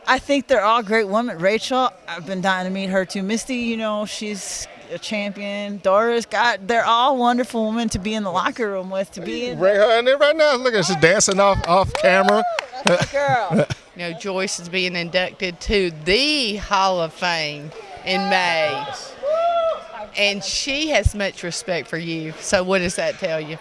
I think they're all great women. Rachel, I've been dying to meet her too. Misty, she's a champion. Doris, God, they're all wonderful women to be in the locker room with. To be in. Bring her in there right now. Look at her, she's dancing off camera. That's a girl. Joyce is being inducted to the Hall of Fame in May. And she has much respect for you. So what does that tell you?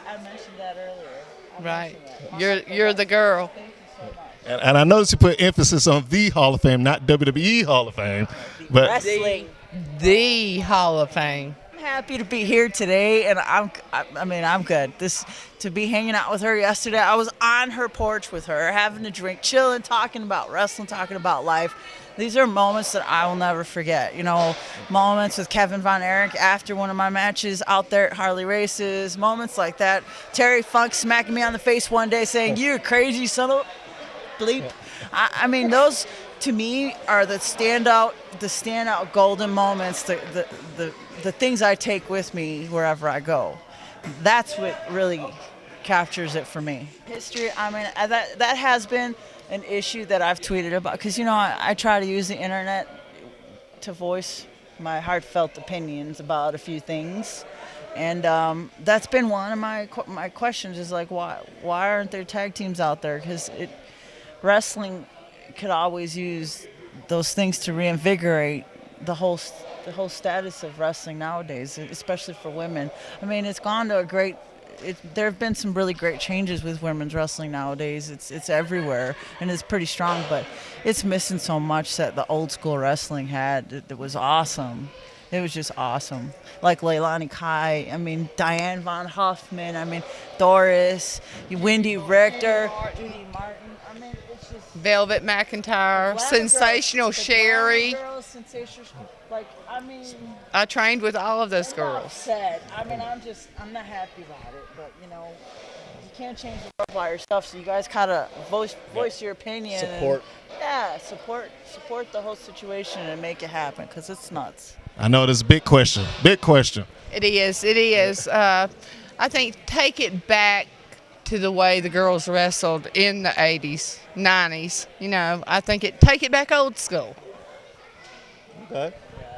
I mentioned that earlier. Right. You're the girl. Thank you so much. And I noticed you put emphasis on the Hall of Fame, not WWE Hall of Fame. But Wrestling. The Hall of Fame. I'm happy to be here today, and I'm good. To be hanging out with her yesterday, I was on her porch with her, having a drink, chilling, talking about wrestling, talking about life. These are moments that I will never forget. Moments with Kevin Von Erich after one of my matches out there at Harley Races, moments like that. Terry Funk smacking me on the face one day saying, "You crazy son of a bleep." I mean, those to me are the standout golden moments, the things I take with me wherever I go. That's what really captures it for me. History, I mean, that has been an issue that I've tweeted about because, I try to use the internet to voice my heartfelt opinions about a few things. And that's been one of my questions is like, why aren't there tag teams out there? Because wrestling could always use those things to reinvigorate the whole status of wrestling nowadays, especially for women. I mean, it's gone to there have been some really great changes with women's wrestling nowadays. It's everywhere, and it's pretty strong, but it's missing so much that the old school wrestling had. It was awesome. It was just awesome. Like Leilani Kai, I mean, Diane Von Huffman, I mean, Doris, Wendy Richter, Judy Martin. I mean, it's just Velvet McIntyre, Sensational Sherry. Sensational, I trained with all of those girls. Sad. I mean, I'm not happy about it, but you can't change the world by yourself. So you guys gotta voice your opinion. Support. Support the whole situation and make it happen because it's nuts. I know this is a big question. Big question. It is. I think take it back to the way the girls wrestled in the 80s, 90s. I think take it back old school. Okay.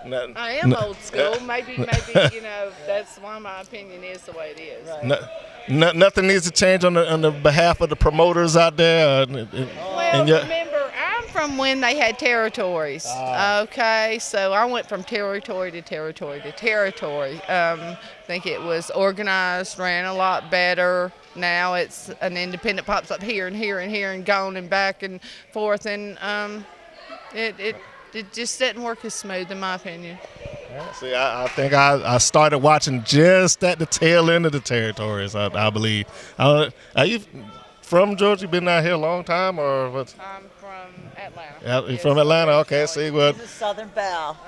I am old school. Maybe, that's why my opinion is the way it is. Right. Nothing needs to change on the behalf of the promoters out there. Remember, I'm from when they had territories. Okay, so I went from territory to territory to territory. I think it was organized, ran a lot better. Now it's an independent pops up here and here and here and gone and back and forth, and it just didn't work as smooth, in my opinion. See, I think I started watching just at the tail end of the territories, I believe. Are you from Georgia? You been out here a long time, or what? I'm from Atlanta. Yeah, you're from Atlanta? Okay, see, well. She's a Southern belle.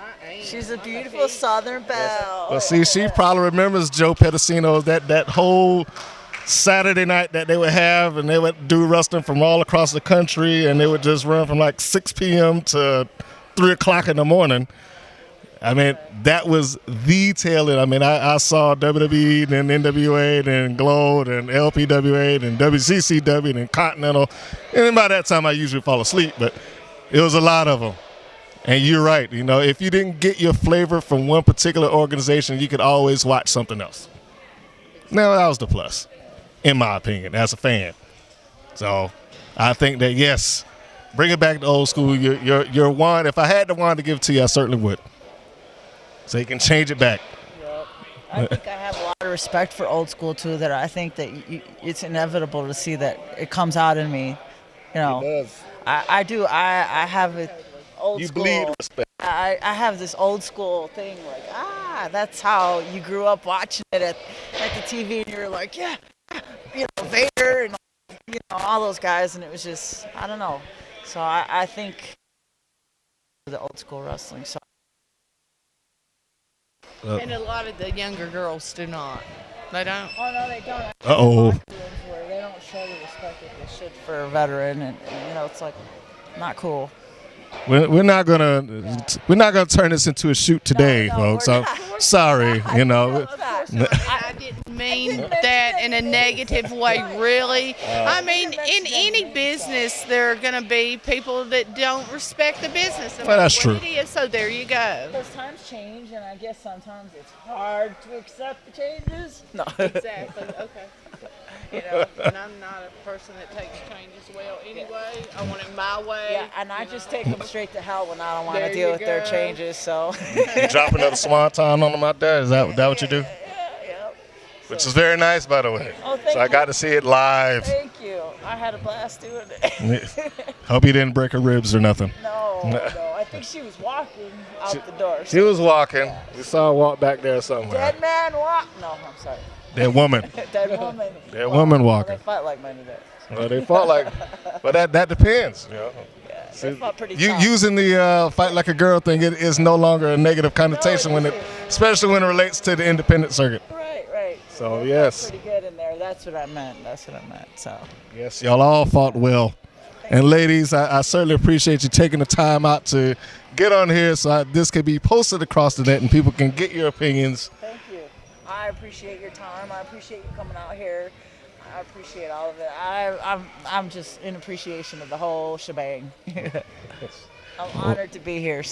She's a beautiful Southern belle. Well, see, she probably remembers Joe Pedicino, that whole Saturday night that they would have, and they would do wrestling from all across the country, and they would just run from like 6 p.m. to 3 o'clock in the morning. I mean, that was the tail end. I mean, I saw WWE, then NWA, then Glow, then LPWA, then WCCW, then Continental. And by that time, I usually fall asleep, but it was a lot of them. And you're right. If you didn't get your flavor from one particular organization, you could always watch something else. Now, that was the plus, in my opinion, as a fan. So I think that, yes, bring it back to old school. Your wand, if I had the wand to give it to you, I certainly would. So you can change it back. Yep. I think I have a lot of respect for old school, too, that I think that it's inevitable to see that it comes out in me. It does. I do. I have an old school. You bleed respect. I have this old school thing, like, that's how you grew up watching it at the TV, and you were like, yeah, Vader and, all those guys, and it was just, I don't know. So I think the old school wrestling. So. And a lot of the younger girls do not. They don't. Oh, no, they don't. Uh-oh. Where they don't show the respect that they should for a veteran, and it's like not cool. We're not gonna turn this into a shoot today, No, folks. we're I'm not. sorry, I you know. I didn't mean that in a negative way, really. I mean, in any business, there are going to be people that don't respect the business. Well, that's true. It is, so there you go. Those times change, and I guess sometimes it's hard to accept the changes. No. Exactly. Okay. You know, and I'm not a person that takes changes well anyway. I want it my way. Yeah, and I just take them straight to hell when I don't want to deal with their changes. So. You drop another swanton on them out there? Is that what you do? Yeah. Which is very nice, by the way. Oh, thank so I got to see it live. Thank you. I had a blast doing it. Hope you didn't break her ribs or nothing. No. I think she was walking out the door. She was walking. Yeah. We saw her walk back there somewhere. Dead man walk. No, I'm sorry. Dead woman. Dead woman. Dead woman walking. They fight like men today. Well, they fought like, but that depends. You know. Yeah, they fought pretty tough. Using the fight like a girl thing, it is no longer a negative connotation especially when it relates to the independent circuit. Right. So yes. Pretty good in there. That's what I meant. So. Yes, y'all all fought well. And ladies, I certainly appreciate you taking the time out to get on here so this can be posted across the net and people can get your opinions. Thank you. I appreciate your time. I appreciate you coming out here. I appreciate all of it. I'm just in appreciation of the whole shebang. I'm honored to be here.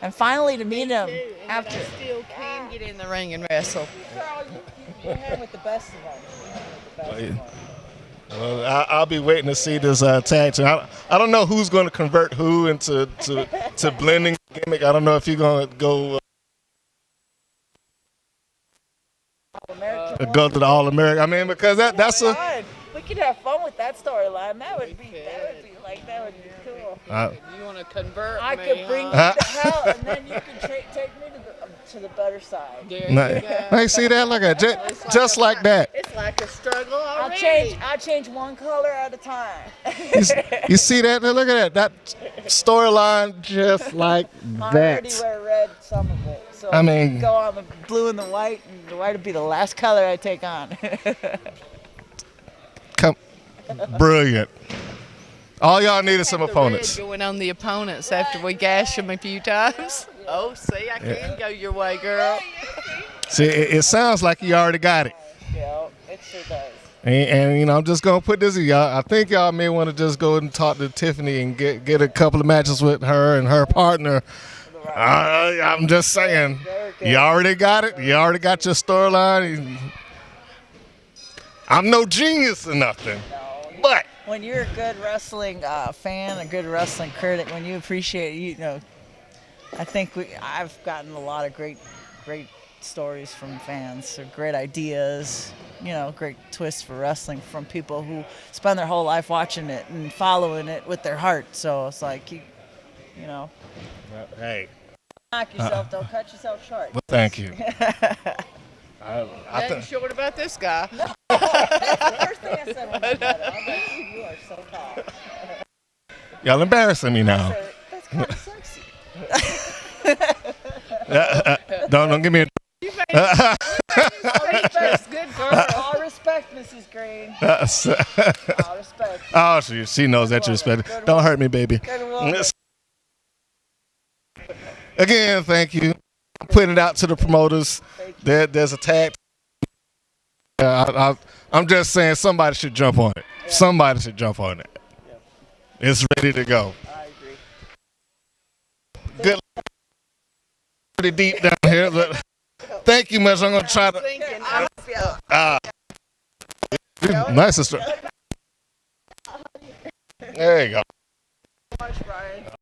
And finally to meet him after. I still can get in the ring and wrestle. Girl, you're hanging with the best of them. Well, I'll be waiting to see this tag team. I don't know who's going to convert who into to blending gimmick. I don't know if you're going to go to the All-American. I mean, because that's a. We could have fun with that storyline. That would be cool. You want to convert me? I could bring you to hell, and then you can take me to the better side. Now you see that? Look at it. Just like that. It's like a struggle already. I'll change one color at a time. You see that? Look at that. That storyline just like that. I already wear red, some of it. So I mean, go on the blue and the white would be the last color I take on. Brilliant. All y'all need is some opponents. Going on the opponents after we gash them a few times. Oh, see, I can go your way, girl. See, it sounds like you already got it. Yeah, it sure does. And I'm just gonna put this in y'all. I think y'all may want to just go and talk to Tiffany and get a couple of matches with her and her partner. I'm just saying, you already got it. You already got your storyline. I'm no genius or nothing, but when you're a good wrestling fan, a good wrestling critic, when you appreciate, I think I've gotten a lot of great stories from fans, so great ideas, great twists for wrestling from people who spend their whole life watching it and following it with their heart. So it's like, hey, knock yourself, don't cut yourself short. Well, thank you. Nothing short about this guy. That's the first thing I said when I met him. I was like, dude, you are so tall. Y'all embarrassing me now. That's kind of sexy. Don't give me a. Good girl. All respect, Mrs. Green. All respect. Oh, she knows that you respect it. Don't hurt me, baby. Again, thank you. Putting it out to the promoters. There's a tag. I'm just saying somebody should jump on it. Yeah. Somebody should jump on it. Yeah. It's ready to go. I agree. Good. Pretty deep down here, but thank you much. I'm gonna try to. Nice sister. There you go.